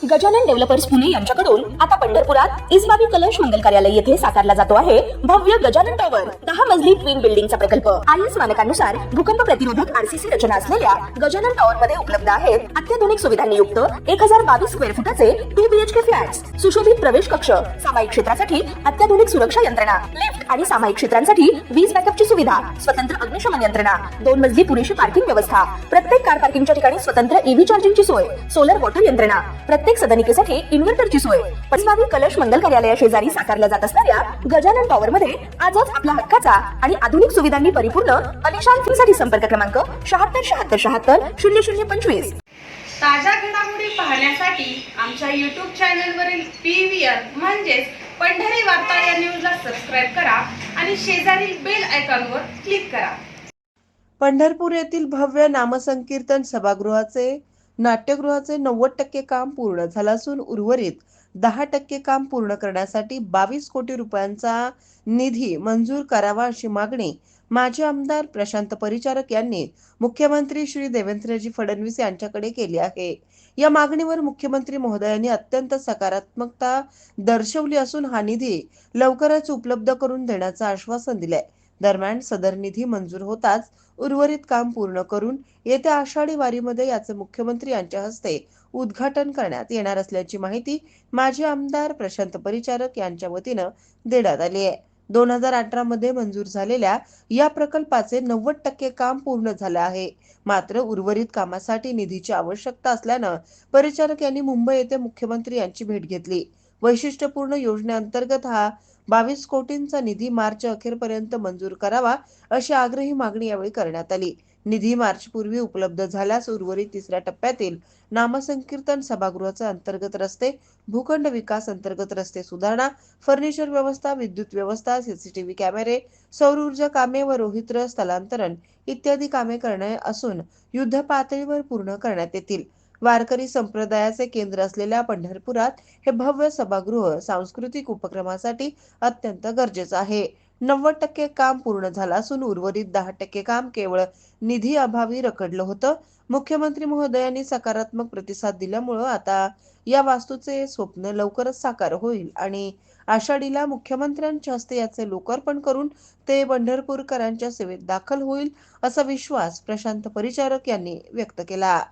Gajanan developers Pune यांच्याकडून आता पंढरपुरात इसबाबी कलश मंगल कार्यालय येथे साकारला जातो आहे भव्य गजानन टॉवर 10 मजली ट्विन बिल्डिंगचा प्रकल्प। आयएस मानकानुसार भूकंप प्रतिरोधक आरसीसी रचना असलेल्या गजानन टॉवर मध्ये उपलब्ध आहेत अत्याधुनिक सुविधांनी युक्त 1022 स्क्वेअर फुटाचे 2 बीएचके फ्लॅट्स, सुशोभित प्रवेश कक्ष, सामायिक क्षेत्रासाठी अत्याधुनिक सुरक्षा यंत्रणा, लिफ्ट आणि सामायिक क्षेत्रांसाठी वीज बॅकअपची सुविधा, स्वतंत्र अग्निशमन यंत्रणा, 2 मजली पुरेशी पार्किंग व्यवस्था, प्रत्येक कार पार्किंगच्या ठिकाणी स्वतंत्र ईव्ही चार्जिंगची सोय, सोलर वॉटर यंत्रणा, प्रत्येक सदनिकेसाठी इन्व्हर्टरची सोय। इसबाबी कलश मंगल कार्यालया शेजारी साकारल्या जात असणाऱ्या गजानन टॉवर मध्ये आजच आपला हक्काचा आणि आधुनिक सुविधांनी परिपूर्ण अलिशान फ्रीसाठी संपर्क क्रमांक 7676700025। ताज्या घडामोडी पाहण्यासाठी आमच्या YouTube चॅनलवरील PVR म्हणजेच पंढरी वार्ता या न्यूजला सबस्क्राइब करा आणि शेजारील बेल आयकॉनवर क्लिक करा। पंढरपूर येथील भव्य नामसंकीर्तन सभागृहाचे नाट्यगृहाचे 90% काम पूर्ण झालं असून उर्वरित 10% काम पूर्ण करण्यासाठी 22 कोटी रुपयांचा निधी मंजूर करावा अशी मागणी माजी आमदार प्रशांत परिचारक यांनी मुख्यमंत्री श्री देवेंद्रजी फडणवीस यांच्याकडे केली आहे। या मागणीवर मुख्यमंत्री महोदयांनी अत्यंत सकारात्मकता दर्शवली असून हा निधी लवकरच उपलब्ध करून देण्याचं आश्वासन दिलंय। दरम्यान सदर निधी मंजूर होताच उर्वरित काम पूर्ण करून येत्या आषाढी वारीमध्ये याचे मुख्यमंत्री यांच्या हस्ते उद्घाटन करण्यात येणार असल्याची माहिती माजी आमदार प्रशांत परिचारक यांच्या वतीनं देण्यात आली आहे। 2018 मध्ये मंजूर झालेल्या या प्रकल्पाचे 90% काम पूर्ण झाले आहे। मात्र उर्वरित कामासाठी निधीची आवश्यकता असल्यानं परिचारक यांनी मुंबई येथे मुख्यमंत्री यांची भेट घेतली। वैशिष्ट्यपूर्ण योजनेअंतर्गत हा 22 कोटींचा निधी मार्च अखेरपर्यंत मंजूर करावा अशी आग्रही मागणी यावेळी करण्यात आली। निधी मार्च पूर्वी उपलब्ध झाल्यास उर्वरित 3ऱ्या टप्प्यातील नामसंकीर्तन सभागृहाचे अंतर्गत रस्ते, भूखंड विकास अंतर्गत रस्ते सुधारणा, फर्निचर व्यवस्था, विद्युत व्यवस्था, सीसीटीव्ही कॅमेरे, सौर ऊर्जा कामे व रोहित्र स्थलांतरण इत्यादी कामे करणे असून युद्ध पातळीवर पूर्ण करण्यात येतील। वारकरी संप्रदायाचे केंद्र असलेल्या पंढरपुरात हे भव्य सभागृह सांस्कृतिक उपक्रमासाठी अत्यंत गरजेचं आहे। 90% काम पूर्ण झालं असून उर्वरित 10% काम केवळ निधी अभावी रखडलं होतं। मुख्यमंत्री महोदयांनी सकारात्मक प्रतिसाद दिल्यामुळे आता या वास्तूचे स्वप्न लवकरच साकार होईल आणि आषाढीला मुख्यमंत्र्यांच्या हस्ते याचे लोकार्पण करून ते पंढरपूरकरांच्या सेवेत दाखल होईल असा विश्वास प्रशांत परिचारक यांनी व्यक्त केला।